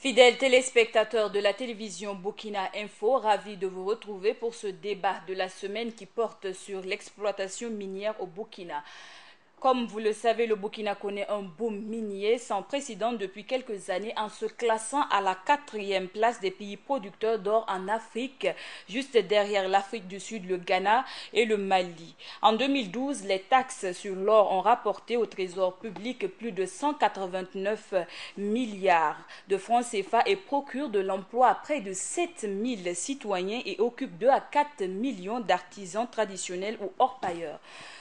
Fidèles téléspectateurs de la télévision Burkina Info, ravi de vous retrouver pour ce débat de la semaine qui porte sur l'exploitation minière au Burkina. Comme vous le savez, le Burkina connaît un boom minier sans précédent depuis quelques années en se classant à la 4e place des pays producteurs d'or en Afrique, juste derrière l'Afrique du Sud, le Ghana et le Mali. En 2012, les taxes sur l'or ont rapporté au trésor public plus de 189 milliards de francs CFA et procurent de l'emploi à près de 7000 citoyens et occupent 2 à 4 millions d'artisans traditionnels ou orpailleurs.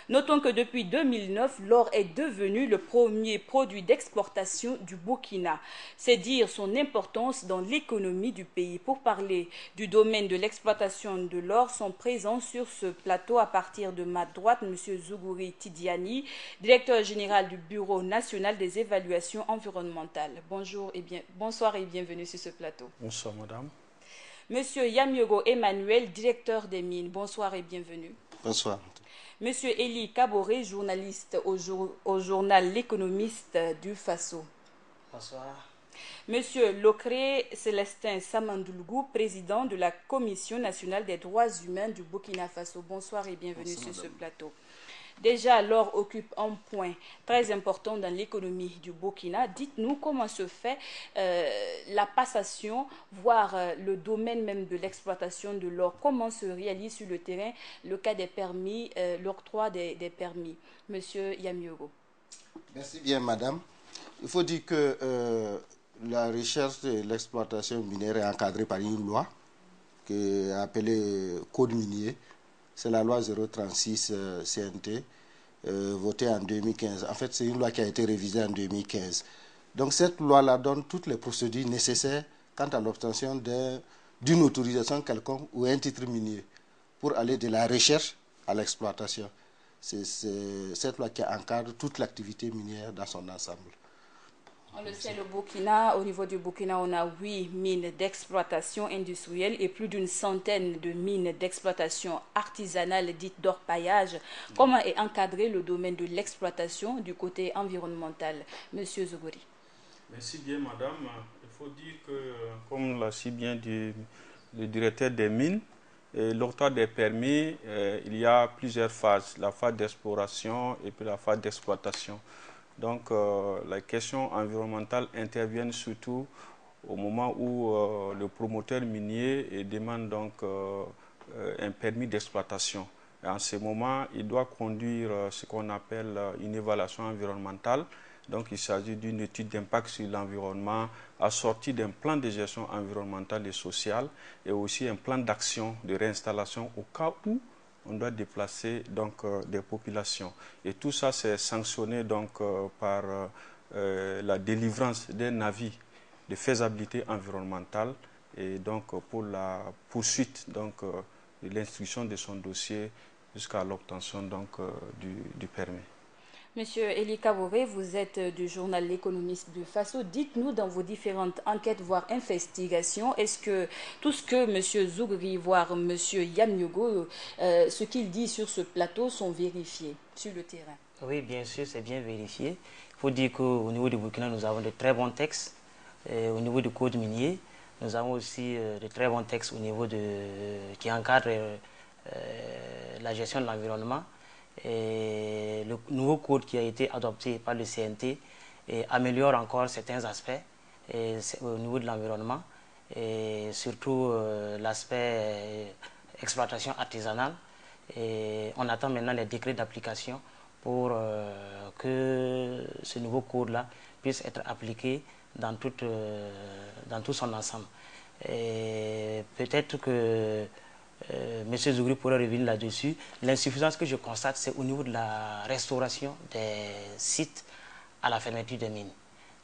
Notons que depuis 2009, l'or est devenu le premier produit d'exportation du Burkina. C'est dire son importance dans l'économie du pays. Pour parler du domaine de l'exploitation de l'or, sont présents sur ce plateau à partir de ma droite M. Zougouri Tidiani, directeur général du Bureau national des évaluations environnementales. Bonsoir et bienvenue sur ce plateau. Bonsoir madame. Monsieur Yamiogo Emmanuel, directeur des mines. Bonsoir et bienvenue. Bonsoir. Monsieur Eli Kaboré, journaliste au journal L'Économiste du Faso. Bonsoir. Monsieur Locré Célestin Samandoulgou, président de la Commission nationale des droits humains du Burkina Faso. Bonsoir et bienvenue sur ce plateau. Déjà, l'or occupe un point très important dans l'économie du Burkina. Dites-nous comment se fait la passation, voire le domaine même de l'exploitation de l'or. Comment se réalise sur le terrain le cas des permis, l'octroi des permis. Monsieur Yamiogo. Merci bien, madame. Il faut dire que la recherche et l'exploitation minière est encadrée par une loi qui est appelée Code minier. C'est la loi 036 CNT, votée en 2015. En fait, c'est une loi qui a été révisée en 2015. Donc, cette loi-là donne toutes les procédures nécessaires quant à l'obtention d'une autorisation quelconque ou un titre minier pour aller de la recherche à l'exploitation. C'est cette loi qui encadre toute l'activité minière dans son ensemble. On le sait, le Burkina, au niveau du Burkina, on a 8 mines d'exploitation industrielle et plus d'une centaine de mines d'exploitation artisanale dites d'orpaillage. Comment est encadré le domaine de l'exploitation du côté environnemental? Monsieur Zougouri. Merci bien madame. Il faut dire que, comme l'a si bien dit le directeur des mines, l'octroi des permis, il y a plusieurs phases. La phase d'exploration et puis la phase d'exploitation. Donc, les questions environnementales interviennent surtout au moment où le promoteur minier demande donc un permis d'exploitation. En ce moment, il doit conduire ce qu'on appelle une évaluation environnementale. Donc, il s'agit d'une étude d'impact sur l'environnement assortie d'un plan de gestion environnementale et sociale et aussi un plan d'action de réinstallation au cas où on doit déplacer donc des populations. Et tout ça, c'est sanctionné donc par la délivrance d'un avis de faisabilité environnementale et donc pour la poursuite donc de l'instruction de son dossier jusqu'à l'obtention donc du permis. Monsieur Eli Kaboré, vous êtes du journal L'Économiste du Faso. Dites-nous dans vos différentes enquêtes, voire investigations, est-ce que tout ce que monsieur Zougouri, voire monsieur Yamiogo, ce qu'il dit sur ce plateau sont vérifiés sur le terrain? Oui, bien sûr, c'est bien vérifié. Il faut dire qu'au niveau du Burkina, nous avons de très bons textes. Au niveau du code minier, nous avons aussi de très bons textes au niveau qui encadrent la gestion de l'environnement. Et le nouveau code qui a été adopté par le CNT améliore encore certains aspects au niveau de l'environnement et surtout l'aspect exploitation artisanale. Et on attend maintenant les décrets d'application pour que ce nouveau code-là puisse être appliqué dans tout son ensemble. Et peut-être que M. Zougouri pourrait revenir là-dessus. L'insuffisance que je constate, c'est au niveau de la restauration des sites à la fermeture des mines.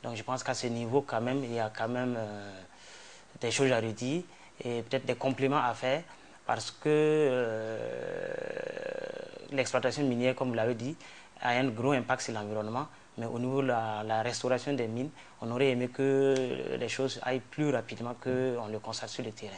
Donc je pense qu'à ce niveau, quand même, il y a quand même des choses à redire et peut-être des compléments à faire parce que l'exploitation minière, comme vous l'avez dit, a un gros impact sur l'environnement. Mais au niveau de la restauration des mines, on aurait aimé que les choses aillent plus rapidement qu'on le constate sur le terrain.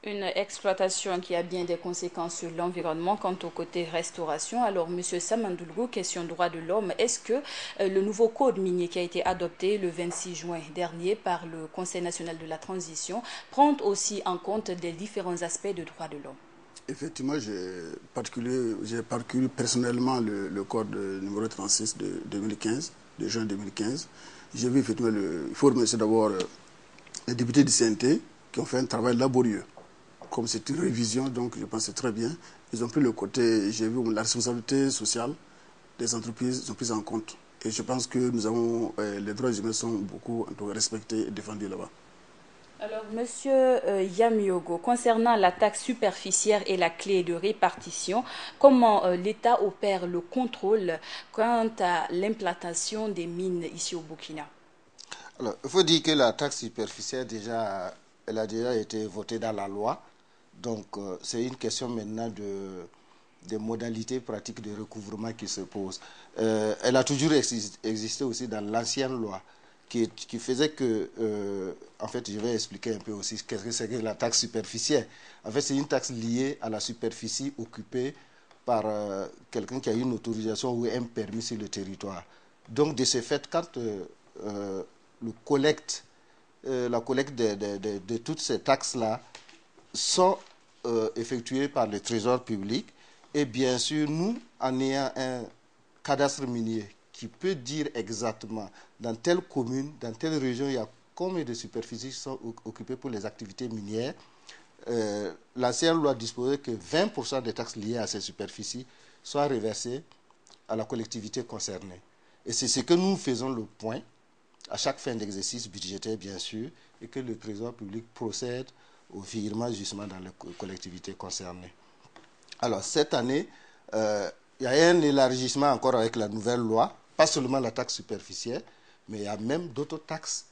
Une exploitation qui a bien des conséquences sur l'environnement. Quant au côté restauration, alors M. Samandoulgou, question droits de l'homme, est-ce que le nouveau code minier qui a été adopté le 26 juin dernier par le Conseil national de la transition prend aussi en compte les différents aspects de droits de l'homme? Effectivement, j'ai parcouru personnellement le code numéro 36 de 2015, de juin 2015. J'ai vu effectivement, il faut remercier d'abord les députés du CNT qui ont fait un travail laborieux. Comme c'est une révision, donc je pense que c'est très bien. Ils ont pris le côté, j'ai vu la responsabilité sociale des entreprises, ils ont pris en compte. Et je pense que les droits humains sont beaucoup respectés et défendus là-bas. Alors, Monsieur Yamiogo, concernant la taxe superficielle et la clé de répartition, comment l'État opère le contrôle quant à l'implantation des mines ici au Burkina? Alors, il faut dire que la taxe superficielle, elle a déjà été votée dans la loi. Donc, c'est une question maintenant de modalités pratiques de recouvrement qui se pose. Elle a toujours existé aussi dans l'ancienne loi qui faisait que, en fait, je vais expliquer un peu aussi qu'est-ce que c'est que la taxe superficielle. En fait, c'est une taxe liée à la superficie occupée par quelqu'un qui a une autorisation ou un permis sur le territoire. Donc, de ce fait, quand la collecte de toutes ces taxes-là sont effectuées par le Trésor public. Et bien sûr, nous, en ayant un cadastre minier qui peut dire exactement dans telle commune, dans telle région, il y a combien de superficies qui sont occupées pour les activités minières, l'ancienne loi disposait que 20% des taxes liées à ces superficies soient reversées à la collectivité concernée. Et c'est ce que nous faisons le point à chaque fin d'exercice budgétaire, bien sûr, et que le Trésor public procède au virement justement dans les collectivités concernées. Alors, cette année, il y a un élargissement encore avec la nouvelle loi, pas seulement la taxe superficielle, mais il y a même d'autres taxes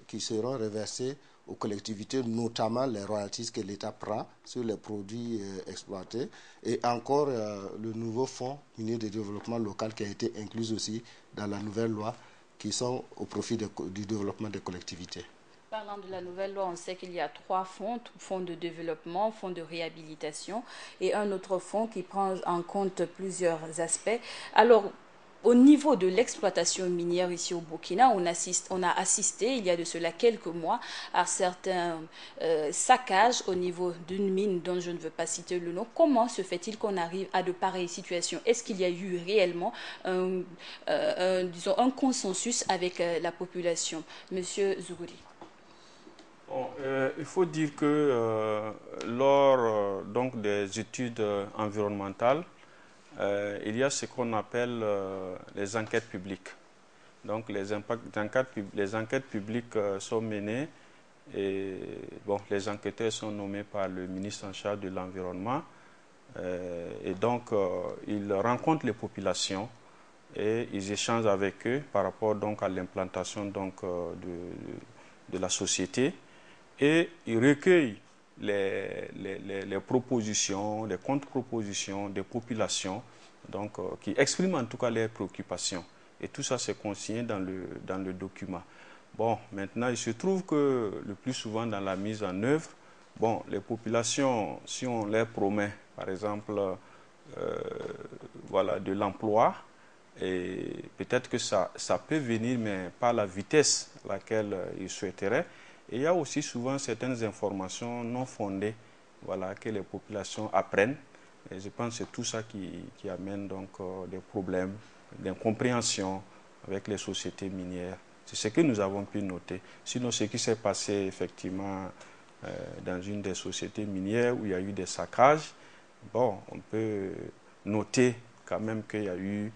qui seront reversées aux collectivités, notamment les royalties que l'État prend sur les produits exploités, et encore le nouveau fonds minier de développement local qui a été inclus aussi dans la nouvelle loi, qui sont au profit du développement des collectivités. Parlant de la nouvelle loi, on sait qu'il y a 3 fonds, fonds de développement, fonds de réhabilitation et un autre fonds qui prend en compte plusieurs aspects. Alors, au niveau de l'exploitation minière ici au Burkina, on a assisté, il y a de cela quelques mois, à certains saccages au niveau d'une mine dont je ne veux pas citer le nom. Comment se fait-il qu'on arrive à de pareilles situations? Est-ce qu'il y a eu réellement disons, un consensus avec la population? Monsieur Zougouri. Bon, il faut dire que lors donc des études environnementales, il y a ce qu'on appelle les enquêtes publiques. Donc les enquêtes publiques sont menées et bon, les enquêteurs sont nommés par le ministre en charge de l'environnement et donc ils rencontrent les populations et ils échangent avec eux par rapport donc à l'implantation donc de la société et ils recueillent les propositions, les contre-propositions des populations donc, qui expriment en tout cas leurs préoccupations. Et tout ça, c'est consigné dans le document. Bon, maintenant, il se trouve que le plus souvent dans la mise en œuvre, bon, les populations, si on leur promet, par exemple, voilà, de l'emploi, et peut-être que ça peut venir, mais pas à la vitesse à laquelle ils souhaiteraient. Et il y a aussi souvent certaines informations non fondées, voilà, que les populations apprennent. Et je pense que c'est tout ça qui amène donc des problèmes d'incompréhension avec les sociétés minières. C'est ce que nous avons pu noter. Sinon, ce qui s'est passé effectivement dans une des sociétés minières où il y a eu des saccages, bon, on peut noter quand même qu'il y a eu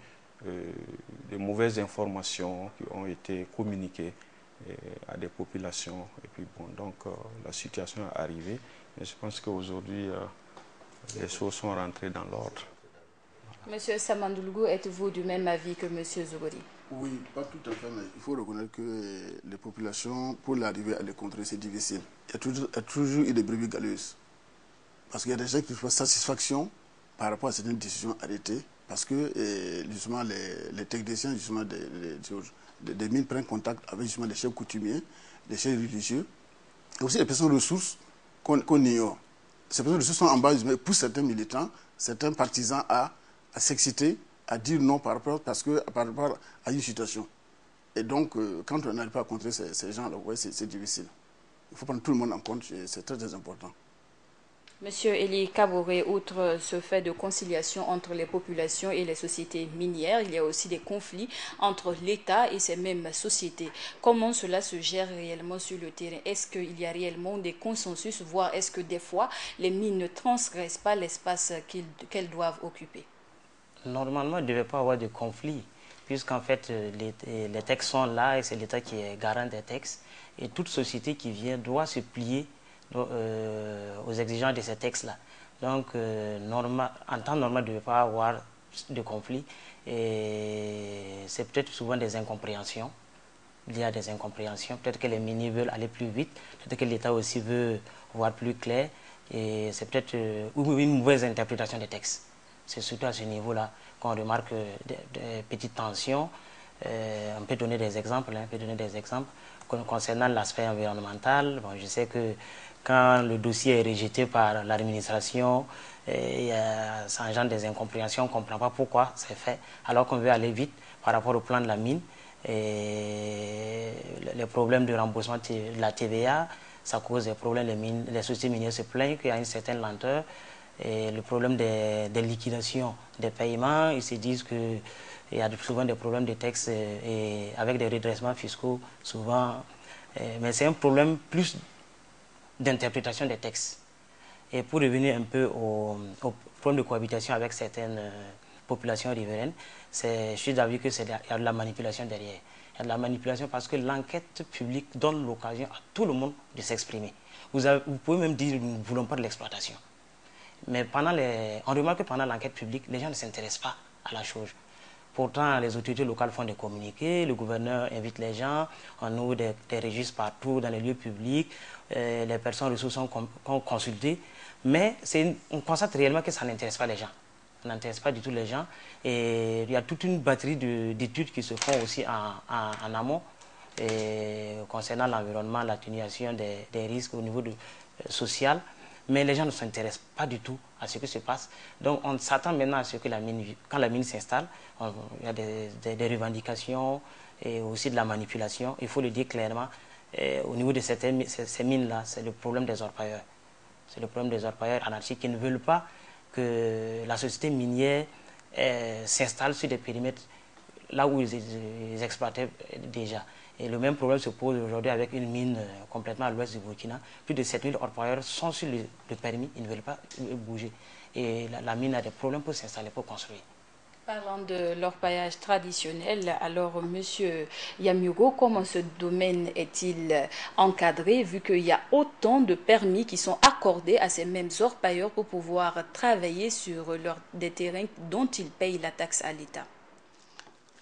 des mauvaises informations qui ont été communiquées à des populations. Et puis bon, donc la situation est arrivée. Mais je pense qu'aujourd'hui, les choses sont rentrées dans l'ordre. Monsieur Samandoulgou, êtes-vous du même avis que Monsieur Zougouri? Oui, pas tout à fait, mais il faut reconnaître que les populations, pour l'arriver à les contrer, c'est difficile. Il y a toujours eu des brebis galeuses. Parce qu'il y a des gens qui font satisfaction par rapport à certaines décisions arrêtées, parce que justement les techniciens justement des mines prennent contact avec justement les chefs coutumiers, les chefs religieux, et aussi les personnes ressources qu'on ignore. Ces personnes ressources sont en bas, mais pour certains militants, certains partisans à s'exciter, à dire non par rapport à une situation. Et donc, quand on n'arrive pas à contrer ces gens-là, ouais, c'est difficile. Il faut prendre tout le monde en compte, c'est très, très important. Monsieur Eli Kaboré, outre ce fait de conciliation entre les populations et les sociétés minières, il y a aussi des conflits entre l'État et ces mêmes sociétés. Comment cela se gère réellement sur le terrain? Est-ce qu'il y a réellement des consensus, voire est-ce que des fois les mines ne transgressent pas l'espace qu'elles doivent occuper? Normalement, il ne devait pas avoir de conflit, puisqu'en fait, les textes sont là et c'est l'État qui est garant des textes. Et toute société qui vient doit se plier aux exigences de ces textes-là. Donc, en temps normal, il ne devait pas avoir de conflit. Et c'est peut-être souvent des incompréhensions. Il y a des incompréhensions. Peut-être que les miniers veulent aller plus vite. Peut-être que l'État aussi veut voir plus clair. Et c'est peut-être une mauvaise interprétation des textes. C'est surtout à ce niveau-là qu'on remarque des petites tensions. On peut donner des exemples. Concernant l'aspect environnemental. Bon, je sais que quand le dossier est rejeté par l'administration, ça engendre des incompréhensions. On ne comprend pas pourquoi c'est fait, alors qu'on veut aller vite par rapport au plan de la mine. Et les problèmes de remboursement de la TVA, ça cause des problèmes. Les sociétés minières se plaignent qu'il y a une certaine lenteur. Et le problème des liquidations des paiements, ils se disent qu'il y a souvent des problèmes de textes et avec des redressements fiscaux, souvent. Mais c'est un problème plus d'interprétation des textes. Et pour revenir un peu au problème de cohabitation avec certaines populations riveraines, je suis d'avis qu'il y a de la manipulation derrière. Il y a de la manipulation parce que l'enquête publique donne l'occasion à tout le monde de s'exprimer. Vous pouvez même dire nous ne voulons pas de l'exploitation. Mais on remarque que pendant l'enquête publique, les gens ne s'intéressent pas à la chose. Pourtant, les autorités locales font des communiqués, le gouverneur invite les gens, on ouvre des registres partout dans les lieux publics, les personnes ressources sont consultées, mais on constate réellement que ça n'intéresse pas les gens. Ça n'intéresse pas du tout les gens. Et il y a toute une batterie d'études qui se font aussi en amont concernant l'environnement, l'atténuation des risques au niveau social. Mais les gens ne s'intéressent pas du tout à ce qui se passe. Donc on s'attend maintenant à ce que quand la mine s'installe, il y a des revendications et aussi de la manipulation. Il faut le dire clairement. Au niveau de ces mines-là, c'est le problème des orpailleurs. C'est le problème des orpailleurs anarchiques qui ne veulent pas que la société minière s'installe sur des périmètres là où ils exploitaient déjà. Et le même problème se pose aujourd'hui avec une mine complètement à l'ouest du Burkina. Plus de 7000 orpailleurs sont sur le permis, ils ne veulent pas bouger. Et la mine a des problèmes pour s'installer, pour construire. Parlant de l'orpaillage traditionnel, alors Monsieur Yamiugo, comment ce domaine est-il encadré vu qu'il y a autant de permis qui sont accordés à ces mêmes orpailleurs pour pouvoir travailler sur des terrains dont ils payent la taxe à l'État?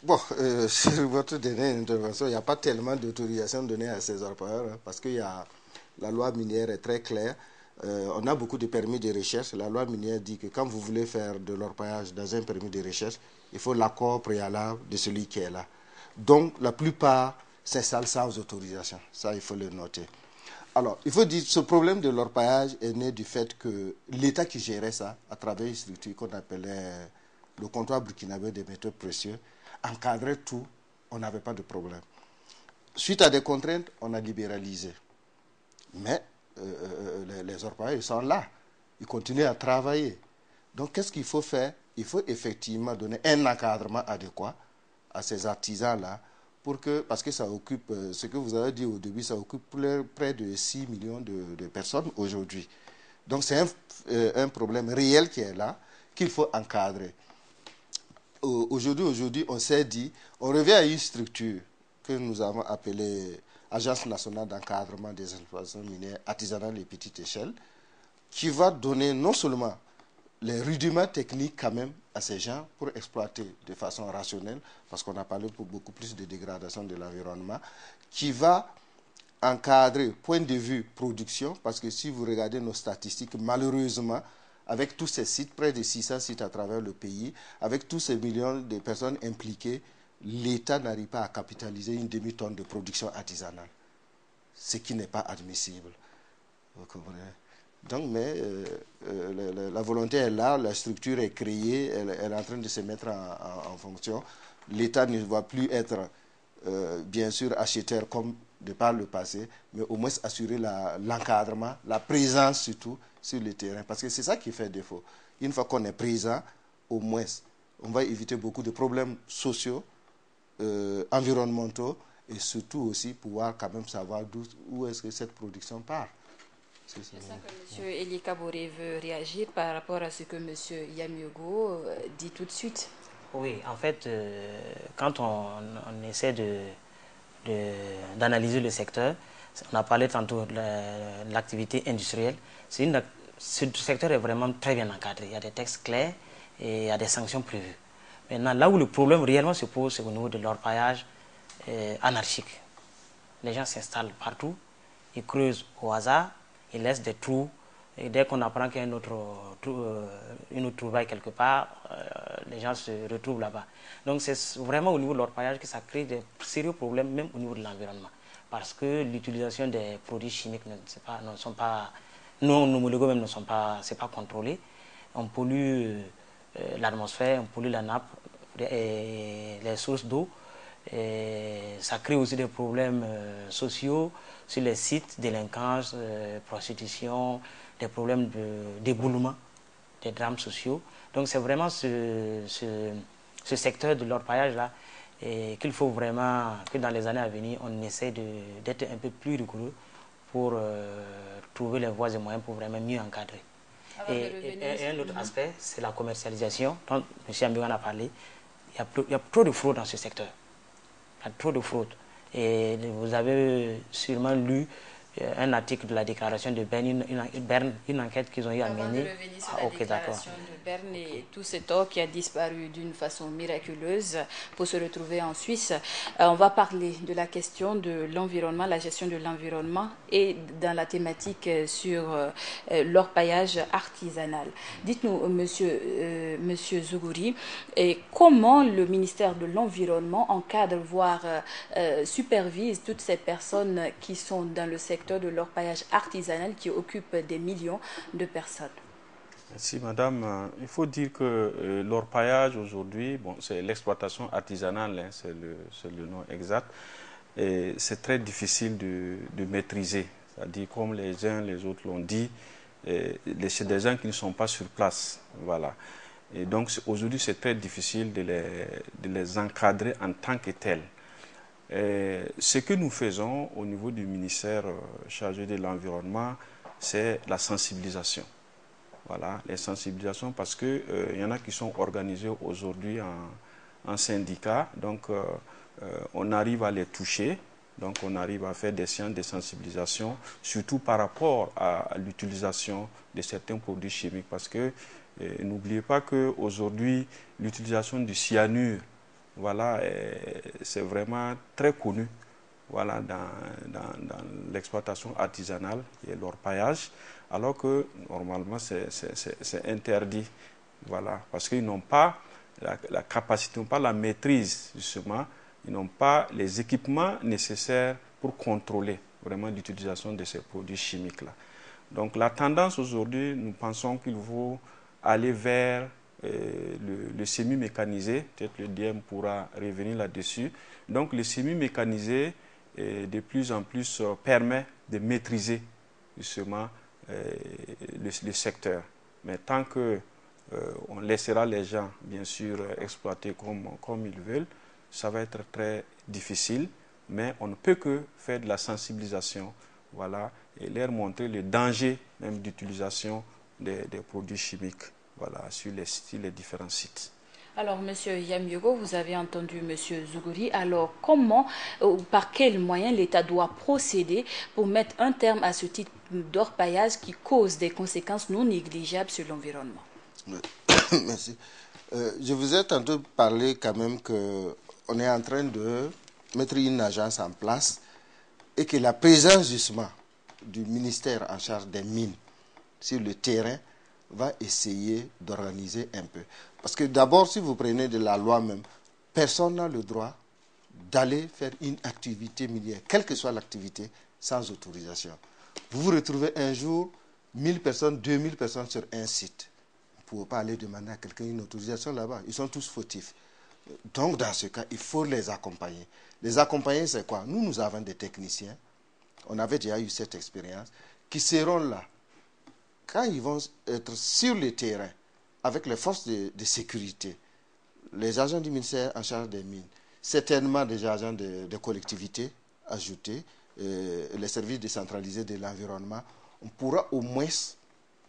Bon, sur votre dernière intervention, il n'y a pas tellement d'autorisation donnée à ces orpailleurs parce que la loi minière est très claire. On a beaucoup de permis de recherche. La loi minière dit que quand vous voulez faire de l'orpaillage dans un permis de recherche, il faut l'accord préalable de celui qui est là. Donc, la plupart s'installent sans autorisation. Ça, il faut le noter. Alors, il faut dire que ce problème de l'orpaillage est né du fait que l'État qui gérait ça, à travers une structure qu'on appelait le comptoir burkinabé des métaux précieux, encadrait tout, on n'avait pas de problème. Suite à des contraintes, on a libéralisé. Mais les orpailleurs, ils sont là. Ils continuent à travailler. Donc, qu'est-ce qu'il faut faire? Il faut effectivement donner un encadrement adéquat à ces artisans-là, parce que ça occupe, ce que vous avez dit au début, ça occupe près de 6 millions de personnes aujourd'hui. Donc, c'est un problème réel qui est là, qu'il faut encadrer. Aujourd'hui, on s'est dit, on revient à une structure que nous avons appelée Agence nationale d'encadrement des exploitations minières artisanales et petite échelle, qui va donner non seulement les rudiments techniques quand même à ces gens pour exploiter de façon rationnelle, parce qu'on a parlé pour beaucoup plus de dégradation de l'environnement, qui va encadrer point de vue production, parce que si vous regardez nos statistiques, malheureusement, avec tous ces sites, près de 600 sites à travers le pays, avec tous ces millions de personnes impliquées, l'État n'arrive pas à capitaliser une demi-tonne de production artisanale, ce qui n'est pas admissible. Vous comprenez? Donc, mais la volonté est là, la structure est créée, elle est en train de se mettre en fonction. L'État ne va plus être, bien sûr, acheteur comme de par le passé, mais au moins assurer l'encadrement, la présence surtout sur le terrain. Parce que c'est ça qui fait défaut. Une fois qu'on est présent, au moins, on va éviter beaucoup de problèmes sociaux, environnementaux, et surtout aussi pouvoir quand même savoir où est-ce que cette production part. Je sens que M. Eli Kaboré veut réagir par rapport à ce que M. Yamiogo dit tout de suite. Oui, en fait, quand on essaie d'analyser le secteur, on a parlé tantôt de l'activité industrielle. Ce secteur est vraiment très bien encadré. Il y a des textes clairs et il y a des sanctions prévues. Maintenant, là où le problème réellement se pose, c'est au niveau de l'orpaillage anarchique. Les gens s'installent partout, ils creusent au hasard, ils laissent des trous. Et dès qu'on apprend qu'il y a une autre trouvaille quelque part, les gens se retrouvent là-bas. Donc c'est vraiment au niveau de l'orpaillage que ça crée des sérieux problèmes, même au niveau de l'environnement. Parce que l'utilisation des produits chimiques ne sont pas, non homologués même c'est pas contrôlé. On pollue l'atmosphère, on pollue la nappe et les sources d'eau. Et ça crée aussi des problèmes sociaux sur les sites, délinquance, prostitution, des problèmes d'éboulement, des drames sociaux. Donc c'est vraiment ce secteur de l'orpaillage-là qu'il faut vraiment, que dans les années à venir, on essaie d'être un peu plus rigoureux pour trouver les voies et moyens pour vraiment mieux encadrer. Et un autre aspect, c'est la commercialisation, dont M. Ambigan a parlé. Il y a trop de fraude dans ce secteur. Il y a trop de fraude. Et vous avez sûrement lu un article de la déclaration de Berne, une enquête qu'ils ont eu à mener. Avant de revenir sur la déclaration de Berne et tout cet or qui a disparu d'une façon miraculeuse pour se retrouver en Suisse, on va parler de la question de l'environnement, la gestion de l'environnement et dans la thématique sur l'orpaillage artisanal. Dites-nous, monsieur Zougouri, comment le ministère de l'Environnement encadre, voire supervise toutes ces personnes qui sont dans le secteur de l'orpaillage artisanal qui occupe des millions de personnes. Merci madame. Il faut dire que l'orpaillage aujourd'hui, bon, c'est l'exploitation artisanale, hein, c'est le nom exact, et c'est très difficile de maîtriser. C'est-à-dire, comme les uns les autres l'ont dit, c'est des gens qui ne sont pas sur place. Voilà. Et donc aujourd'hui, c'est très difficile de les encadrer en tant que tels. Ce que nous faisons au niveau du ministère chargé de l'environnement, c'est la sensibilisation. Voilà, les sensibilisations, parce qu'il y en a qui sont organisés aujourd'hui en syndicats, donc on arrive à les toucher, donc on arrive à faire des séances de sensibilisation, surtout par rapport à l'utilisation de certains produits chimiques, parce que n'oubliez pas qu'aujourd'hui, l'utilisation du cyanure, voilà, c'est vraiment très connu, voilà, dans l'exploitation artisanale et l'orpaillage, alors que normalement c'est interdit, voilà, parce qu'ils n'ont pas la capacité, ils n'ont pas la maîtrise justement, ils n'ont pas les équipements nécessaires pour contrôler vraiment l'utilisation de ces produits chimiques-là. Donc la tendance aujourd'hui, nous pensons qu'il faut aller vers le semi-mécanisé, peut-être le DM pourra revenir là-dessus. Donc le semi-mécanisé, de plus en plus, permet de maîtriser justement le secteur. Mais tant qu'on laissera les gens, bien sûr, exploiter comme ils veulent, ça va être très difficile, mais on ne peut que faire de la sensibilisation, voilà, et leur montrer le danger même d'utilisation des produits chimiques, voilà, sur les différents sites. Alors, Monsieur Yamiogo, vous avez entendu Monsieur Zougouri. Alors, comment, par quels moyens l'État doit procéder pour mettre un terme à ce type d'orpaillage qui cause des conséquences non négligeables sur l'environnement? Merci. Je vous ai tantôt parlé quand même qu'on est en train de mettre une agence en place et que la présence justement du ministère en charge des mines sur le terrain va essayer d'organiser un peu. Parce que d'abord, si vous prenez de la loi même, personne n'a le droit d'aller faire une activité minière, quelle que soit l'activité, sans autorisation. Vous vous retrouvez un jour, 1000 personnes, 2000 personnes sur un site. On ne pouvait pas aller demander à quelqu'un une autorisation là-bas. Ils sont tous fautifs. Donc, dans ce cas, il faut les accompagner. Les accompagner, c'est quoi? Nous avons des techniciens. On avait déjà eu cette expérience, qui seront là. Quand ils vont être sur le terrain, avec les forces de sécurité, les agents du ministère en charge des mines, certainement des agents de collectivités ajoutés, les services décentralisés de l'environnement, on pourra au moins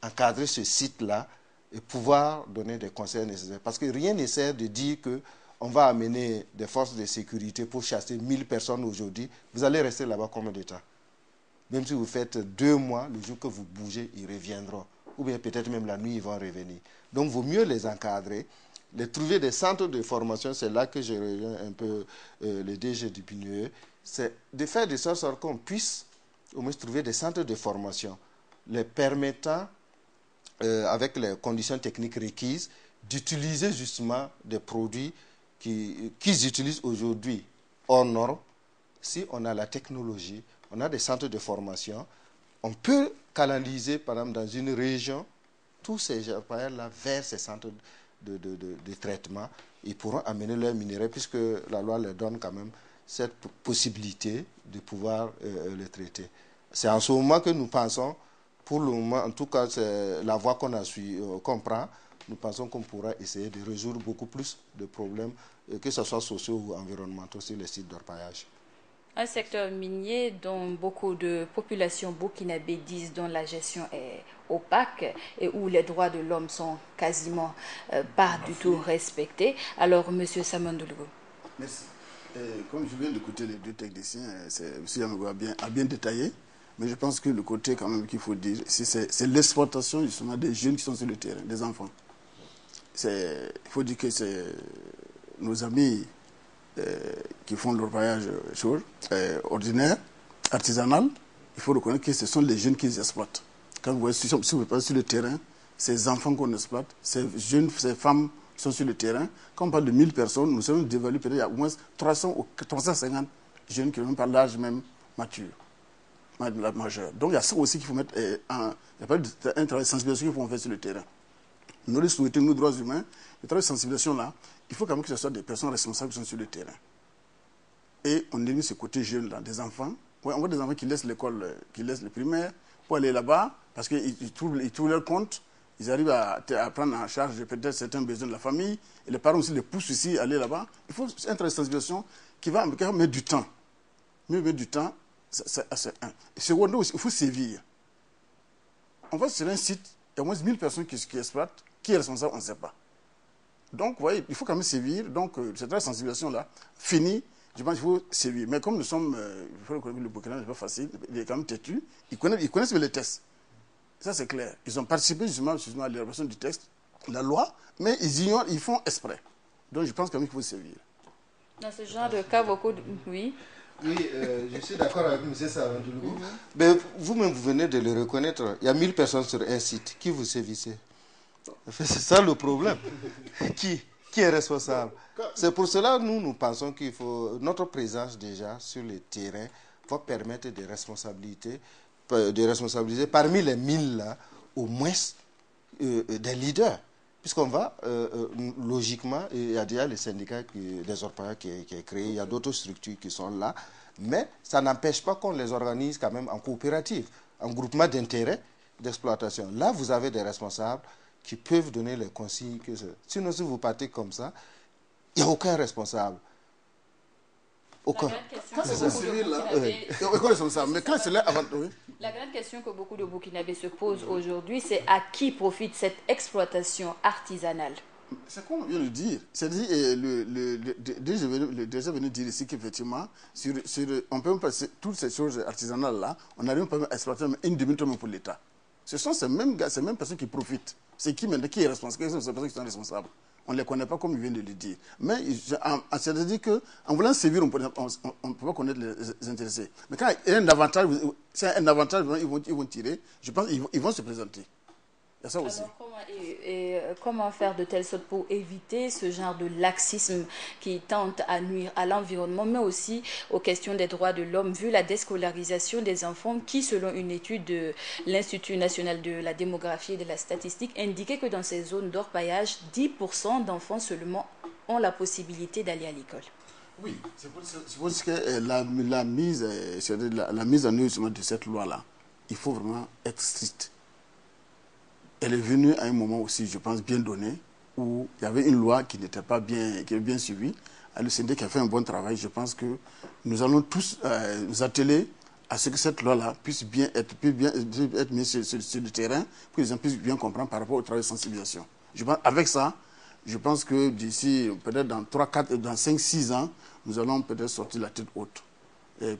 encadrer ce site-là et pouvoir donner des conseils nécessaires. Parce que rien ne sert de dire qu'on va amener des forces de sécurité pour chasser 1000 personnes aujourd'hui. Vous allez rester là-bas combien de temps? Même si vous faites 2 mois, le jour que vous bougez, ils reviendront. Ou bien peut-être même la nuit, ils vont revenir. Donc, il vaut mieux les encadrer, les trouver des centres de formation. C'est là que je rejoins un peu le DG du PNUE. C'est de faire de sorte qu'on puisse au moins trouver des centres de formation, les permettant, avec les conditions techniques requises, d'utiliser justement des produits qu'ils utilisent aujourd'hui hors normes. Si on a la technologie, on a des centres de formation, on peut canaliser, par exemple, dans une région, tous ces appareils-là vers ces centres de traitement. Ils pourront amener leurs minéraux, puisque la loi leur donne quand même cette possibilité de pouvoir les traiter. C'est en ce moment que nous pensons, pour le moment, en tout cas, c'est la voie qu'on prend, nous pensons qu'on pourra essayer de résoudre beaucoup plus de problèmes, que ce soit sociaux ou environnementaux, sur les sites d'orpaillage. Un secteur minier dont beaucoup de populations burkinabées disent dont la gestion est opaque et où les droits de l'homme sont quasiment pas du tout respectés. Alors, M. Samandoulougou. Merci. Comme je viens d'écouter les deux techniciens, M. Yamago a bien détaillé, mais je pense que le côté quand même qu'il faut dire, c'est l'exploitation justement des jeunes qui sont sur le terrain, des enfants. Il faut dire que c'est nos amis qui font l'orpaillage ordinaire, artisanal. Il faut reconnaître que ce sont les jeunes qui les exploitent. Quand vous voyez, si vous passez sur le terrain, ces enfants qu'on exploite, ces jeunes, ces femmes qui sont sur le terrain, quand on parle de 1000 personnes, nous sommes dévalués peut-être il y a au moins 300 ou 350 jeunes qui n'ont même pas l'âge même mature, majeur. Donc il y a ça aussi qu'il faut mettre il y a pas un travail de sensibilisation qu'il faut faire sur le terrain. Nous les souhaitons, nous, droits humains, le travail de sensibilisation-là, il faut quand même que ce soit des personnes responsables qui sont sur le terrain. Et on élimine ce côté jeune-là, des enfants. Ouais, on voit des enfants qui laissent l'école, qui laissent le primaire pour aller là-bas, parce qu'ils trouvent leur compte, ils arrivent à prendre en charge peut-être certains besoins de la famille, et les parents aussi les poussent aussi à aller là-bas. Il faut un travail de sensibilisation qui va mettre du temps. Mieux mettre du temps, c'est un. Et secondaire aussi, il faut sévir. On va sur un site, il y a au moins 1000 personnes qui exploitent. Qui est responsable, on ne sait pas. Donc, vous voyez, il faut quand même sévir. Donc, cette sensibilisation-là, finie, je pense qu'il faut sévir. Mais comme nous sommes, il faut reconnaître que le Burkina n'est pas facile, il est quand même têtu, ils connaissent les tests. Ça, c'est clair. Ils ont participé justement à l'élaboration du texte, la loi, mais ils ignorent, ils font exprès. Donc, je pense quand même qu'il faut sévir. Dans ce genre de cas, beaucoup de... Oui. Oui, je suis d'accord avec M. Samandoulougou. Mais vous-même, vous venez de le reconnaître. Il y a 1000 personnes sur un site. Qui vous sévissez? C'est ça le problème. Qui est responsable? C'est pour cela que nous pensons qu'il faut... Notre présence déjà sur le terrain va permettre de responsabiliser parmi les 1000 là, au moins des leaders. Puisqu'on va, logiquement, il y a déjà les syndicats des orpailleurs qui est créé, il y a d'autres structures qui sont là, mais ça n'empêche pas qu'on les organise quand même en coopérative, en groupement d'intérêt d'exploitation. Là, vous avez des responsables qui peuvent donner les consignes. Sinon, si vous partez comme ça, il n'y a aucun responsable. Aucun. Quand c'est civil, là, mais quand c'est là, avant... Oui. La grande question que beaucoup de Burkinabés se posent aujourd'hui, c'est à qui profite cette exploitation artisanale? C'est comme on vient de dire. C'est-à-dire, le déjà venu dire ici qu'effectivement, on peut passer toutes ces choses artisanales-là, on arrive pas à exploiter une demi-tonne pour l'État. Ce sont ces mêmes personnes qui profitent. C'est qui maintenant qui est responsable? Quelles sont ces personnes qui sont responsables? On ne les connaît pas comme il vient de le dire. Mais c'est-à-dire qu'en voulant sévir, on ne peut pas connaître les intéressés. Mais quand il y a un avantage, c'est un avantage, ils vont tirer, je pense qu'ils vont se présenter. Il y a ça aussi. Alors, comment faire de telle sorte pour éviter ce genre de laxisme qui tente à nuire à l'environnement, mais aussi aux questions des droits de l'homme, vu la déscolarisation des enfants qui, selon une étude de l'Institut national de la démographie et de la statistique, indiquait que dans ces zones d'orpaillage, 10% d'enfants seulement ont la possibilité d'aller à l'école. Oui, c'est pour ça que la mise en œuvre de cette loi-là, il faut vraiment être strict. Elle est venue à un moment aussi, je pense, bien donné, où il y avait une loi qui n'était pas bien suivie. Le syndic a fait un bon travail. Je pense que nous allons tous nous atteler à ce que cette loi-là puisse bien être mise sur le terrain, pour que les gens puissent bien comprendre par rapport au travail de sensibilisation. Avec ça, je pense que d'ici, peut-être dans 5, 6 ans, nous allons peut-être sortir la tête haute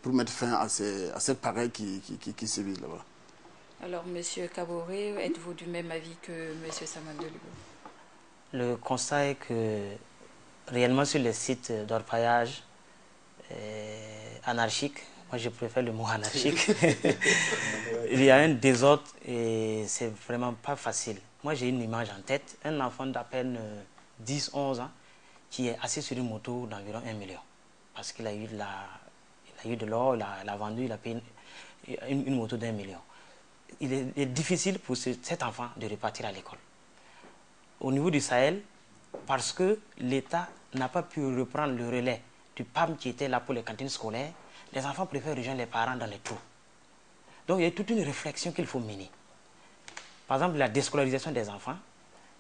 pour mettre fin à cette pagaille qui sévit là-bas. Alors, M. Kaboré, êtes-vous du même avis que M. Samandou Lugo? Le constat est que réellement sur les sites d'orpaillage anarchiques, moi je préfère le mot anarchique, il y a un désordre et c'est vraiment pas facile. Moi j'ai une image en tête, un enfant d'à peine 10-11 ans qui est assis sur une moto d'environ 1 million. Parce qu'il a eu de l'or, il a vendu, il a payé une moto d'1 million. Il est difficile pour cet enfant de repartir à l'école. Au niveau du Sahel, parce que l'État n'a pas pu reprendre le relais du PAM qui était là pour les cantines scolaires, les enfants préfèrent rejoindre les parents dans les trous. Donc il y a toute une réflexion qu'il faut mener. Par exemple, la déscolarisation des enfants,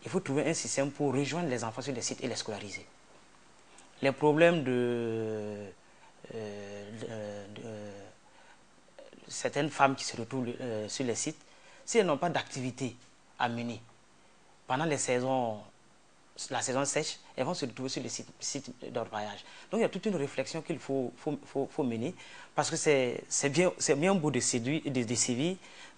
il faut trouver un système pour rejoindre les enfants sur les sites et les scolariser. Les problèmes de certaines femmes qui se retrouvent sur les sites, si elles n'ont pas d'activité à mener pendant la saison sèche, elles vont se retrouver sur les sites d'orpaillage. Donc il y a toute une réflexion qu'il faut mener, parce que c'est bien beau de sévir,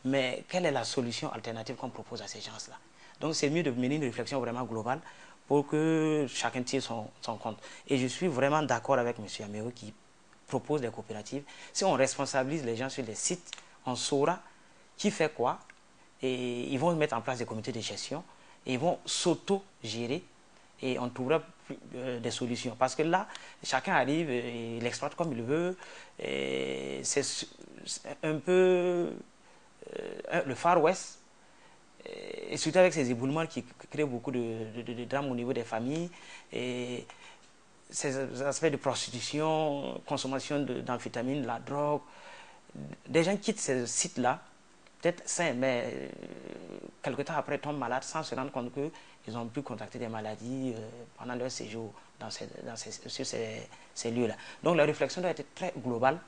mais quelle est la solution alternative qu'on propose à ces gens-là? Donc c'est mieux de mener une réflexion vraiment globale pour que chacun tire son compte. Et je suis vraiment d'accord avec M. Améo qui propose des coopératives. Si on responsabilise les gens sur les sites, on saura qui fait quoi, et ils vont mettre en place des comités de gestion, et ils vont s'auto-gérer, et on trouvera des solutions. Parce que là, chacun arrive et il exploite comme il veut, et c'est un peu le Far West, et surtout avec ces éboulements qui créent beaucoup de drames au niveau des familles, et ces aspects de prostitution, consommation d'amphétamines, la drogue. Des gens quittent ces sites-là, peut-être sains, mais quelque temps après tombent malades sans se rendre compte qu'ils ont pu contracter des maladies pendant leur séjour sur ces lieux-là. Donc la réflexion doit être très globale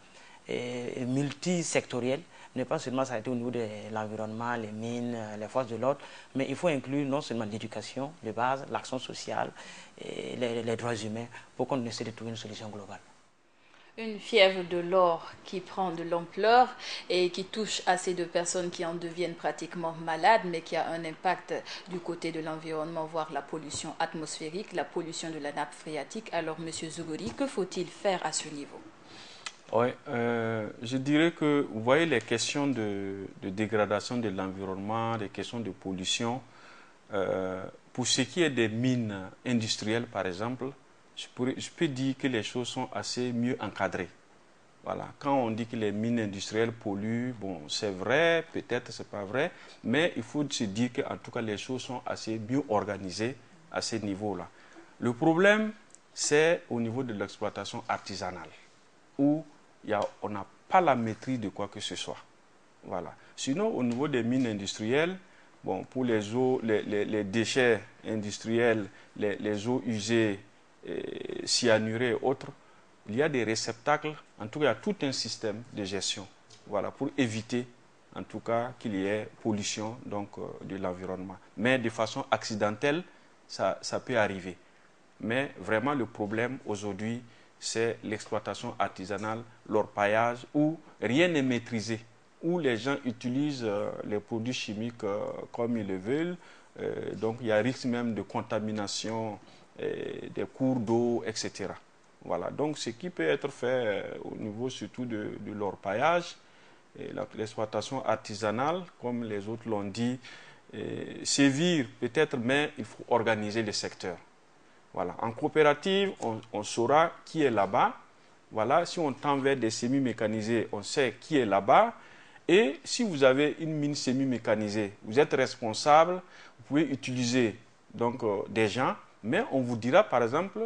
et multisectorielle, ne pas seulement s'arrêter au niveau de l'environnement, les mines, les forces de l'ordre, mais il faut inclure non seulement l'éducation de base, l'action sociale et les droits humains pour qu'on essaie de trouver une solution globale. Une fièvre de l'or qui prend de l'ampleur et qui touche assez de personnes qui en deviennent pratiquement malades, mais qui a un impact du côté de l'environnement, voire la pollution atmosphérique, la pollution de la nappe phréatique. Alors, M. Zougouri, que faut-il faire à ce niveau? Oui, je dirais que, vous voyez, les questions de dégradation de l'environnement, les questions de pollution, pour ce qui est des mines industrielles, par exemple, je peux dire que les choses sont assez mieux encadrées. Voilà. Quand on dit que les mines industrielles polluent, bon, c'est vrai, peut-être c'est pas vrai, mais il faut se dire qu'en tout cas, les choses sont assez mieux organisées à ce niveau-là. Le problème, c'est au niveau de l'exploitation artisanale, où on n'a pas la maîtrise de quoi que ce soit. Voilà. Sinon, au niveau des mines industrielles, bon, pour les eaux, les déchets industriels, les eaux usées, cyanurées et autres, il y a des réceptacles, en tout cas, il y a tout un système de gestion, voilà, pour éviter, en tout cas, qu'il y ait pollution donc, de l'environnement. Mais de façon accidentelle, ça peut arriver. Mais vraiment, le problème aujourd'hui, c'est l'exploitation artisanale, l'orpaillage, où rien n'est maîtrisé, où les gens utilisent les produits chimiques comme ils le veulent. Donc, il y a risque même de contamination des cours d'eau, etc. Voilà. Donc, ce qui peut être fait au niveau surtout de l'orpaillage, l'exploitation artisanale, comme les autres l'ont dit, sévir peut-être, mais il faut organiser le secteur. Voilà. En coopérative, on saura qui est là-bas. Voilà. Si on tend vers des semi-mécanisés, on sait qui est là-bas. Et si vous avez une mine semi-mécanisée, vous êtes responsable, vous pouvez utiliser donc, des gens, mais on vous dira par exemple,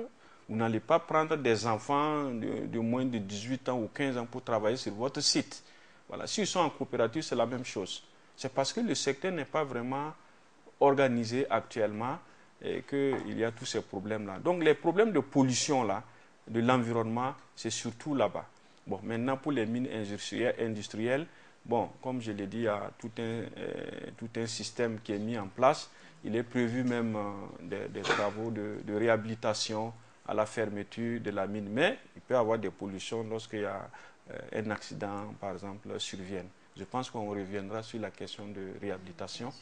vous n'allez pas prendre des enfants de moins de 18 ans ou 15 ans pour travailler sur votre site. Voilà. S'ils sont en coopérative, c'est la même chose. C'est parce que le secteur n'est pas vraiment organisé actuellement et qu'il y a tous ces problèmes-là. Donc les problèmes de pollution là, de l'environnement, c'est surtout là-bas. Bon, maintenant pour les mines industrielles, bon, comme je l'ai dit, il y a tout un système qui est mis en place. Il est prévu même des travaux de réhabilitation à la fermeture de la mine. Mais il peut y avoir des pollutions lorsqu'il y a un accident, par exemple, survienne. Je pense qu'on reviendra sur la question de réhabilitation.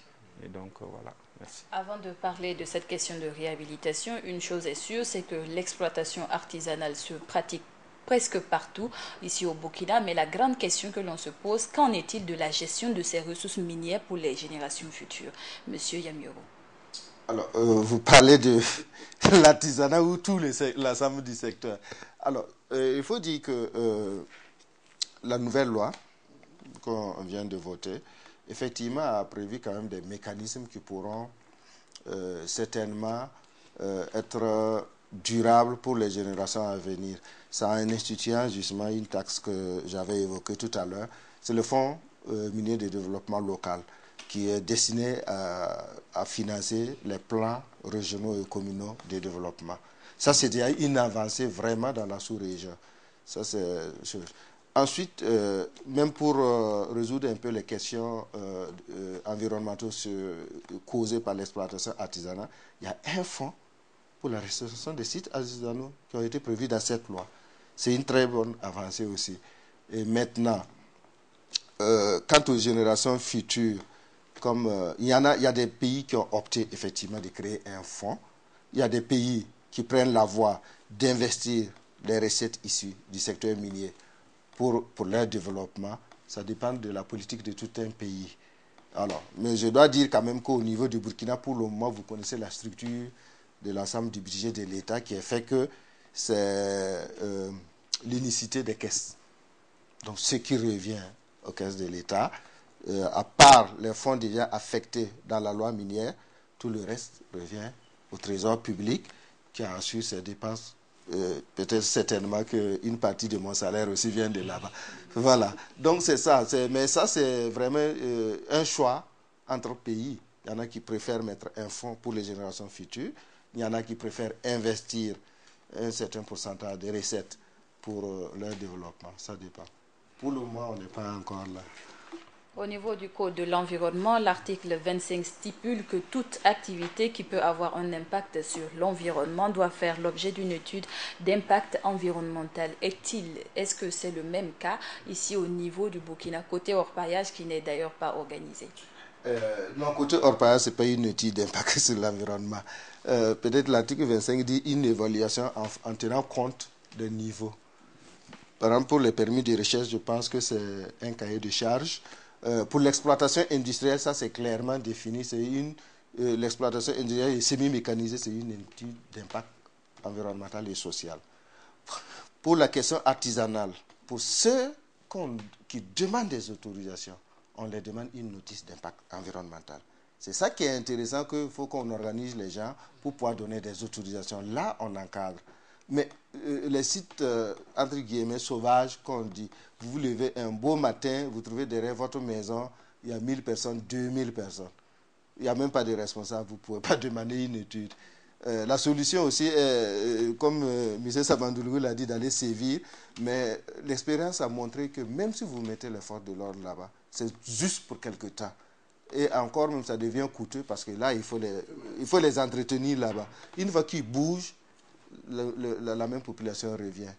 Et donc, voilà. Merci. Avant de parler de cette question de réhabilitation, une chose est sûre, c'est que l'exploitation artisanale se pratique presque partout ici au Burkina, mais la grande question que l'on se pose, qu'en est-il de la gestion de ces ressources minières pour les générations futures? Monsieur Yamioro. Alors, vous parlez de l'artisanat ou tout l'ensemble du secteur. Alors, il faut dire que la nouvelle loi qu'on vient de voter, effectivement, a prévu quand même des mécanismes qui pourront certainement être durables pour les générations à venir. Ça en instituant justement une taxe que j'avais évoquée tout à l'heure. C'est le Fonds minier de développement local qui est destiné à financer les plans régionaux et communaux de développement. Ça, c'est déjà une avancée vraiment dans la sous-région. Ça, c'est... Ensuite, même pour résoudre un peu les questions environnementales causées par l'exploitation artisanale, il y a un fonds pour la restauration des sites artisanaux qui ont été prévus dans cette loi. C'est une très bonne avancée aussi. Et maintenant, quant aux générations futures, comme il y a des pays qui ont opté effectivement de créer un fonds, il y a des pays qui prennent la voie d'investir les recettes issues du secteur minier pour leur développement. Ça dépend de la politique de tout un pays. Alors, mais je dois dire quand même qu'au niveau du Burkina, pour le moment, vous connaissez la structure de l'ensemble du budget de l'État qui est fait que c'est l'unicité des caisses. Donc, ce qui revient aux caisses de l'État, à part les fonds déjà affectés dans la loi minière, tout le reste revient au trésor public qui assure ses dépenses. Peut-être certainement qu'une partie de mon salaire aussi vient de là-bas. Voilà. Donc c'est ça. Mais ça, c'est vraiment un choix entre pays. Il y en a qui préfèrent mettre un fonds pour les générations futures. Il y en a qui préfèrent investir un certain pourcentage des recettes pour leur développement. Ça dépend. Pour le moment, on n'est pas encore là. Au niveau du Code de l'environnement, l'article 25 stipule que toute activité qui peut avoir un impact sur l'environnement doit faire l'objet d'une étude d'impact environnemental. Est-ce que c'est le même cas ici au niveau du Burkina, côté orpaillage qui n'est d'ailleurs pas organisé? Non, côté orpaillage, ce n'est pas une étude d'impact sur l'environnement. Peut-être l'article 25 dit une évaluation en tenant compte des niveaux. Par exemple, pour les permis de recherche, je pense que c'est un cahier de charges. Pour l'exploitation industrielle, ça c'est clairement défini. C'est l'exploitation industrielle et semi-mécanisée, c'est une étude d'impact environnemental et social. Pour la question artisanale, pour ceux qui demandent des autorisations, on leur demande une notice d'impact environnemental. C'est ça qui est intéressant, qu'il faut qu'on organise les gens pour pouvoir donner des autorisations. Là, on encadre. Mais les sites, entre guillemets, sauvages, qu'on dit, vous vous levez un beau matin, vous trouvez derrière votre maison, il y a 1000 personnes, 2000 personnes. Il n'y a même pas de responsable, vous ne pouvez pas demander une étude. La solution aussi est, comme M. Sabandoulou l'a dit, d'aller sévir, mais l'expérience a montré que même si vous mettez les forces de l'ordre là-bas, c'est juste pour quelque temps. Et encore, même, ça devient coûteux parce que là, il faut les entretenir là-bas. Une fois qu'ils bougent, la même population revient.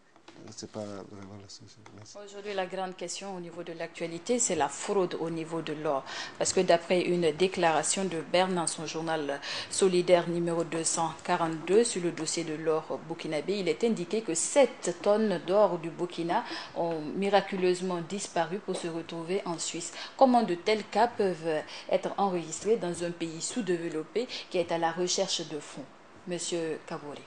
c'est pas vraiment la solution. Merci. Aujourd'hui, la grande question au niveau de l'actualité, c'est la fraude au niveau de l'or. Parce que d'après une déclaration de Berne dans son journal solidaire numéro 242 sur le dossier de l'or burkinabé, il est indiqué que 7 tonnes d'or du Burkina ont miraculeusement disparu pour se retrouver en Suisse. Comment de tels cas peuvent être enregistrés dans un pays sous-développé qui est à la recherche de fonds? Monsieur Kabouri.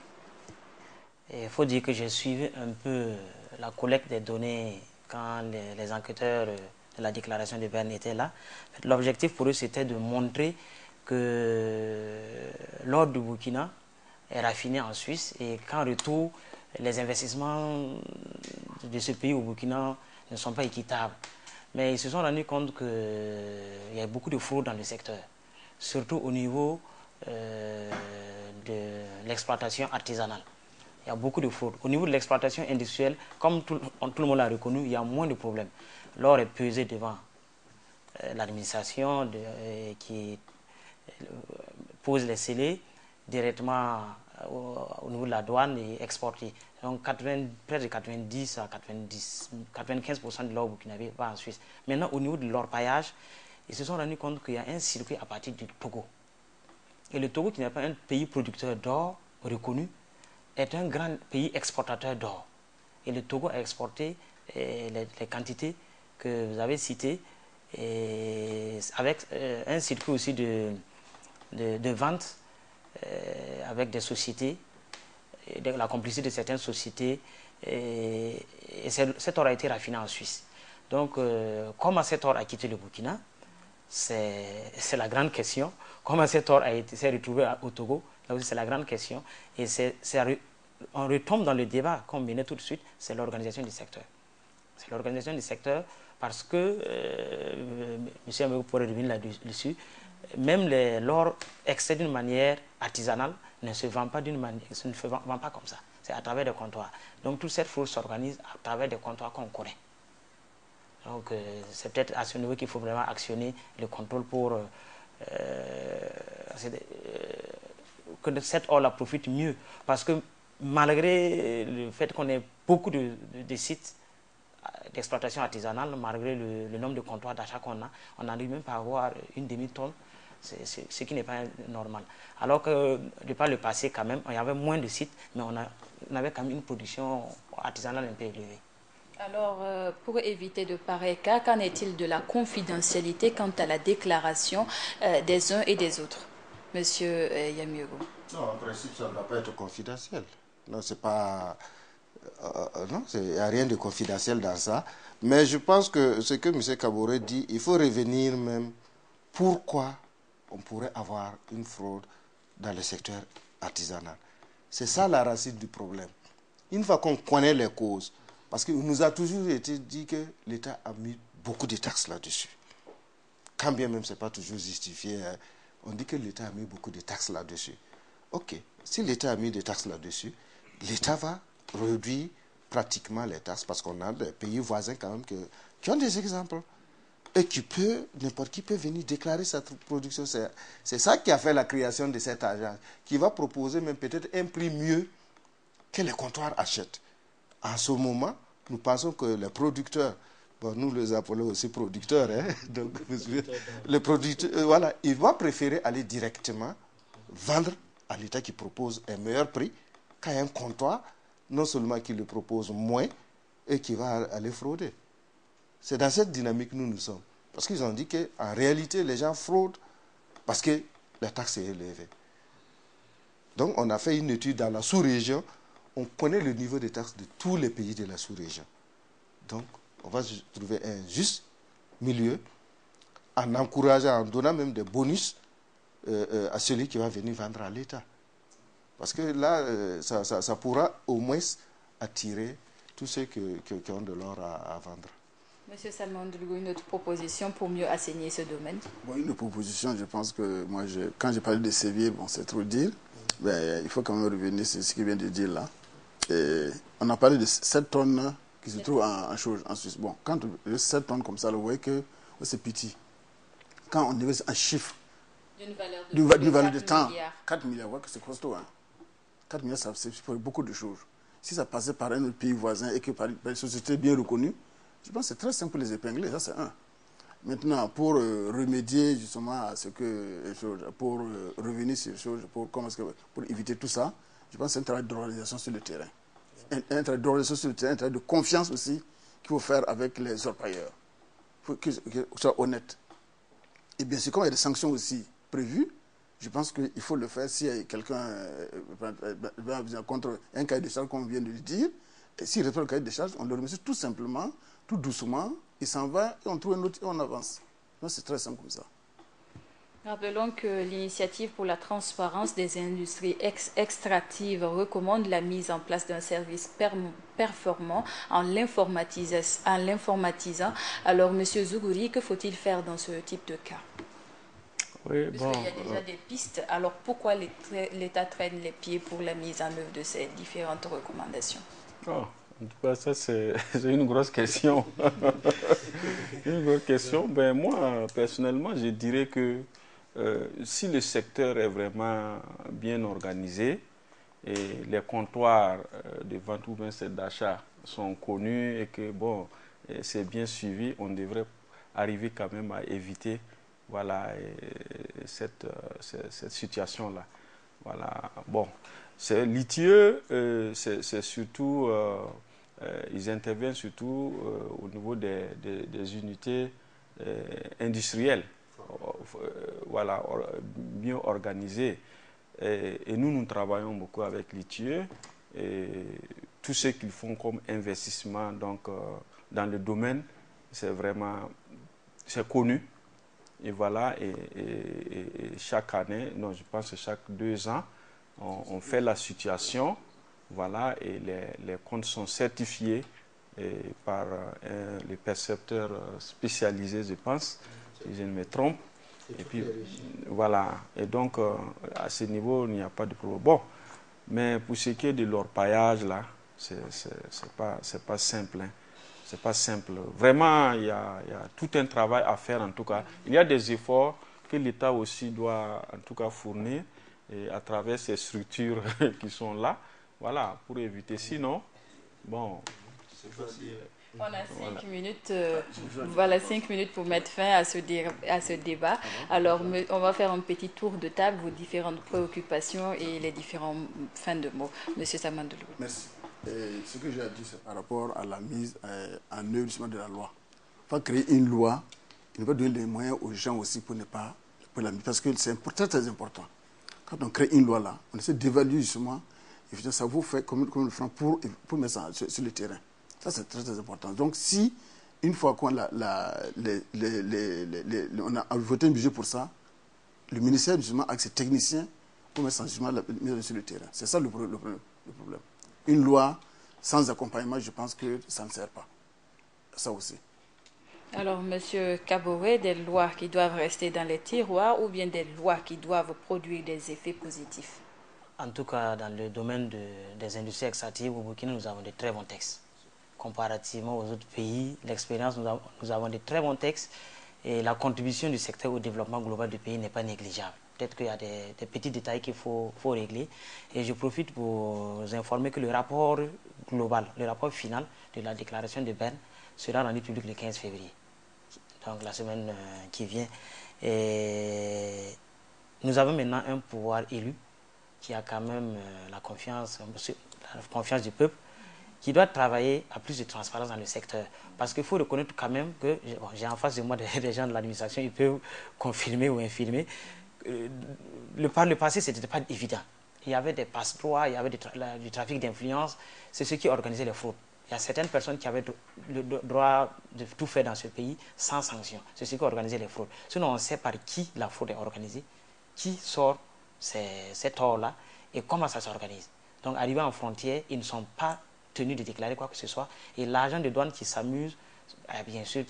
Il faut dire que j'ai suivi un peu la collecte des données quand les enquêteurs de la déclaration de Berne étaient là. L'objectif pour eux, c'était de montrer que l'or du Burkina est raffiné en Suisse et qu'en retour, les investissements de ce pays au Burkina ne sont pas équitables. Mais ils se sont rendus compte qu'il y a beaucoup de fraude dans le secteur, surtout au niveau de l'exploitation artisanale. Il y a beaucoup de fraude. Au niveau de l'exploitation industrielle, comme tout le monde l'a reconnu, il y a moins de problèmes. L'or est pesé devant l'administration qui pose les scellés directement au niveau de la douane et exporté. Donc près de 90 à 95% de l'or burkinabé va en Suisse. Maintenant, au niveau de l'orpaillage, ils se sont rendus compte qu'il y a un circuit à partir du Togo. Et le Togo, qui n'est pas un pays producteur d'or reconnu, est un grand pays exportateur d'or. Et le Togo a exporté les quantités que vous avez citées, avec un circuit aussi de vente avec des sociétés, de la complicité de certaines sociétés, et cet or a été raffiné en Suisse. Donc, comment cet or a quitté le Burkina? C'est la grande question. Comment cet or s'est retrouvé au Togo? Là aussi, c'est la grande question. Et on retombe dans le débat qu'on menait tout de suite, c'est l'organisation du secteur. C'est l'organisation du secteur parce que, monsieur Amego pourrait revenir là-dessus, même l'or extrait d'une manière artisanale ne se vend pas comme ça. C'est à travers des comptoirs. Donc toute cette fraude s'organise à travers des comptoirs qu'on connaît. Donc c'est peut-être à ce niveau qu'il faut vraiment actionner le contrôle pour que cette or-là profite mieux. Parce que malgré le fait qu'on ait beaucoup de sites d'exploitation artisanale, malgré le nombre de comptoirs d'achat qu'on a, on n'arrive même pas à avoir une demi-tonne, ce qui n'est pas normal. Alors que, de par le passé, quand même, il y avait moins de sites, mais on avait quand même une production artisanale un peu élevée. Alors, pour éviter de pareils cas, qu'en est-il de la confidentialité quant à la déclaration des uns et des autres? Monsieur Yamiogo. Non, en principe, ça ne doit pas être confidentiel. Non, c'est pas... non, il n'y a rien de confidentiel dans ça. Mais je pense que ce que M. Kabouré dit, il faut revenir même pourquoi on pourrait avoir une fraude dans le secteur artisanal. C'est ça la racine du problème. Une fois qu'on connaît les causes, parce qu'il nous a toujours été dit que l'État a mis beaucoup de taxes là-dessus. Quand bien même ce n'est pas toujours justifié, hein, on dit que l'État a mis beaucoup de taxes là-dessus. Ok, si l'État a mis des taxes là-dessus, l'État va réduire pratiquement les taxes parce qu'on a des pays voisins quand même qui ont des exemples. Et n'importe qui peut venir déclarer sa production. C'est ça qui a fait la création de cette agence, qui va proposer même peut-être un prix mieux que les comptoirs achètent. En ce moment, nous pensons que les producteurs, bon, nous les appelons aussi producteurs, hein, donc, les producteurs, voilà, ils vont préférer aller directement vendre à l'État qui propose un meilleur prix qu'à un comptoir, non seulement qui le propose moins et qui va aller frauder. C'est dans cette dynamique que nous sommes. Parce qu'ils ont dit qu'en réalité, les gens fraudent parce que la taxe est élevée. Donc, on a fait une étude dans la sous-région. On connaît le niveau des taxes de tous les pays de la sous-région. Donc, on va trouver un juste milieu en encourageant, en donnant même des bonus à celui qui va venir vendre à l'État. Parce que là, ça pourra au moins attirer tous ceux qui ont de l'or à vendre. Monsieur Salman Doulou, une autre proposition pour mieux assainir ce domaine? Bon, une proposition, je pense que moi, quand j'ai parlé de Séville, bon, c'est trop dire, mais il faut quand même revenir sur ce qu'il vient de dire là. Et on a parlé de 7 tonnes qui se trouvent en Suisse. Bon, quand 7 tonnes comme ça, vous voyez que c'est petit. Quand on est en chiffre, d'une valeur de temps, 4 milliards, vous voyez que c'est costaud. Hein. 4 milliards, ça fait beaucoup de choses. Si ça passait par un autre pays voisin et que par une société bien reconnue, je pense que c'est très simple pour les épingler, ça c'est un. Maintenant, pour remédier justement à ce que, pour revenir sur les choses, pour éviter tout ça, je pense que c'est un travail d'organisation sur le terrain. Un travail d'organisation sur le terrain, un travail de confiance aussi qu'il faut faire avec les orpailleurs. Il faut que soit honnête. Et bien sûr, comme il y a des sanctions aussi prévues, je pense qu'il faut le faire s'il y a quelqu'un contre un cahier de charge, comme on vient de le dire. Et s'il respecte le cahier de charge, on le remercie tout simplement, tout doucement, il s'en va et on trouve un autre et on avance. Donc c'est très simple comme ça. Rappelons que l'initiative pour la transparence des industries extractives recommande la mise en place d'un service performant en l'informatisant. Alors, M. Zougouri, que faut-il faire dans ce type de cas? Oui, Parce qu'il y a déjà des pistes. Alors, pourquoi l'État traîne les pieds pour la mise en œuvre de ces différentes recommandations? en tout cas, ça, c'est une grosse question. Une grosse question. Ben, moi, personnellement, je dirais que si le secteur est vraiment bien organisé et les comptoirs de vente ou bien d'achat sont connus et que bon, c'est bien suivi, on devrait arriver quand même à éviter voilà, cette situation-là. Voilà. Bon, l'ITIE, c'est surtout, ils interviennent surtout au niveau des unités industrielles, voilà, bien organisées. Et nous travaillons beaucoup avec l'ITIE et tout ce qu'ils font comme investissement donc, dans le domaine, c'est vraiment, c'est connu. Et voilà, et chaque année, non, je pense que chaque 2 ans, on fait la situation, voilà, et les comptes sont certifiés par les percepteurs spécialisés, je pense, si je ne me trompe. Et puis, voilà, et donc, à ce niveau, il n'y a pas de problème. Bon, mais pour ce qui est de l'orpaillage, là, c'est pas simple, hein. C'est pas simple. Vraiment, il y a tout un travail à faire en tout cas. Il y a des efforts que l'État aussi doit en tout cas fournir et à travers ces structures qui sont là, voilà, pour éviter. Sinon, bon. On a 5 minutes, voilà 5 minutes pour mettre fin à ce débat. Alors, on va faire un petit tour de table, vos différentes préoccupations et les différentes fins de mots. Monsieur Samandoulou. Merci. Ce que j'ai à dire, c'est par rapport à la mise en œuvre de la loi. Il faut créer une loi, il faut donner des moyens aux gens aussi pour ne pas pour la mise, parce que c'est très, très important. Quand on crée une loi là, on essaie d'évaluer justement, et ça vous fait comme le franc pour mettre ça sur le terrain. Ça, c'est très, très important. Donc, si, une fois qu'on a voté un budget pour ça, le ministère, justement, avec ses techniciens, pour mettre ça justement sur le terrain. C'est ça le problème. Une loi sans accompagnement, je pense que ça ne sert pas. Ça aussi. Alors, Monsieur Kaboré, des lois qui doivent rester dans les tiroirs ou bien des lois qui doivent produire des effets positifs? En tout cas, dans le domaine des industries extractives, au Burkina, nous avons de très bons textes. Comparativement aux autres pays, l'expérience, nous avons de très bons textes et la contribution du secteur au développement global du pays n'est pas négligeable. Peut-être qu'il y a des petits détails qu'il faut régler. Et je profite pour vous informer que le rapport global, le rapport final de la déclaration de Berne sera rendu public le 15 février. Donc la semaine qui vient. Et nous avons maintenant un pouvoir élu qui a quand même la confiance du peuple, qui doit travailler à plus de transparence dans le secteur. Parce qu'il faut reconnaître quand même que, j'ai en face de moi des gens de l'administration, ils peuvent confirmer ou infirmer. Par le passé, ce n'était pas évident. Il y avait des passe-droits, il y avait du trafic d'influence. C'est ce qui organisait les fraudes. Il y a certaines personnes qui avaient le droit de tout faire dans ce pays sans sanction. C'est ce qui organisait les fraudes. Sinon, on sait par qui la fraude est organisée, qui sort ces torts-là et comment ça s'organise. Donc, arrivés en frontière, ils ne sont pas tenus de déclarer quoi que ce soit. Et l'agent de douane qui s'amuse, bien sûr,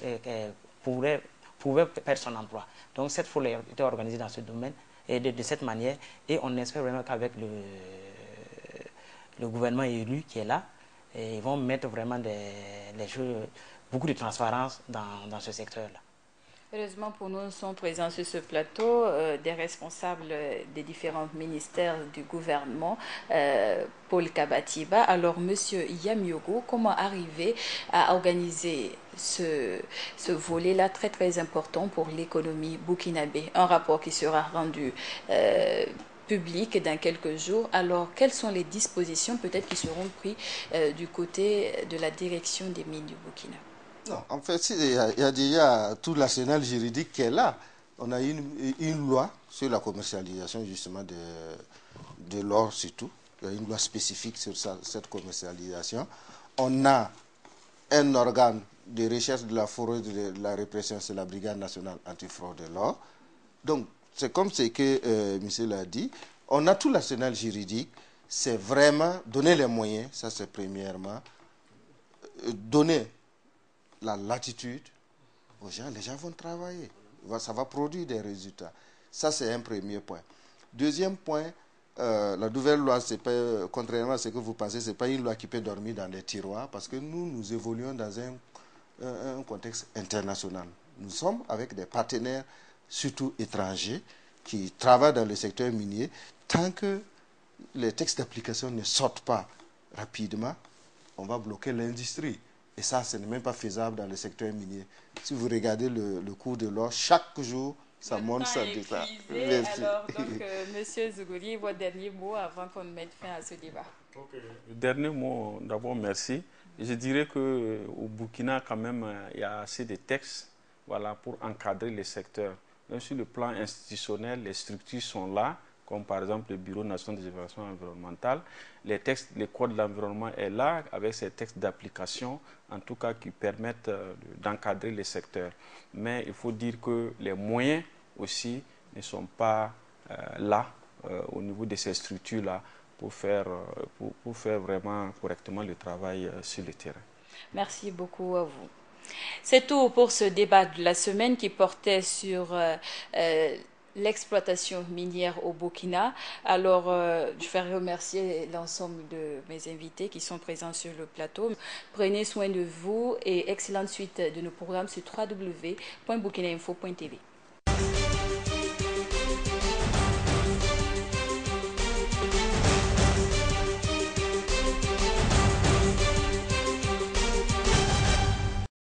pouvait perdre son emploi. Donc, cette fraude était organisée dans ce domaine et de cette manière. Et on espère vraiment qu'avec le gouvernement élu qui est là, ils vont mettre vraiment beaucoup de transparence dans ce secteur-là. Heureusement pour nous, sont présents sur ce plateau des responsables des différents ministères du gouvernement, Paul Kabatiba. Alors, Monsieur Yamiogo, comment arriver à organiser ce volet-là très très important pour l'économie burkinabé? Un rapport qui sera rendu public dans quelques jours. Alors, quelles sont les dispositions peut-être qui seront prises du côté de la direction des mines du Burkina? Non, en fait, il y a déjà tout l'arsenal juridique qui est là. On a une loi sur la commercialisation justement de l'or surtout. Il y a une loi spécifique sur cette commercialisation. On a un organe de recherche de la fraude et de la répression, c'est la Brigade nationale antifraude de l'or. Donc, c'est comme ce que monsieur l'a dit. On a tout l'arsenal juridique. C'est vraiment donner les moyens, ça c'est premièrement. Donner la latitude aux gens, les gens vont travailler. Ça va produire des résultats. Ça, c'est un premier point. Deuxième point, la nouvelle loi, c'est pas, contrairement à ce que vous pensez, ce n'est pas une loi qui peut dormir dans les tiroirs parce que nous évoluons dans un contexte international. Nous sommes avec des partenaires, surtout étrangers, qui travaillent dans le secteur minier. Tant que les textes d'application ne sortent pas rapidement, on va bloquer l'industrie. Et ça, ce n'est même pas faisable dans le secteur minier. Si vous regardez le cours de l'or, chaque jour, ça monte, ça descend. Alors, donc, Monsieur Zougouri, votre dernier mot avant qu'on mette fin à ce débat. Okay. Le dernier mot, d'abord, merci. Je dirais qu'au Burkina, quand même, il y a assez de textes pour encadrer les secteurs. Même sur le plan institutionnel, les structures sont là, comme par exemple le Bureau national des évaluations environnementales. Les textes, le Code de l'environnement est là, avec ces textes d'application, en tout cas qui permettent d'encadrer les secteurs. Mais il faut dire que les moyens aussi ne sont pas là, au niveau de ces structures-là, pour faire vraiment correctement le travail sur le terrain. Merci beaucoup à vous. C'est tout pour ce débat de la semaine qui portait sur l'exploitation minière au Burkina. Alors, je vais remercier l'ensemble de mes invités qui sont présents sur le plateau. Prenez soin de vous et excellente suite de nos programmes sur www.burkinainfo.tv.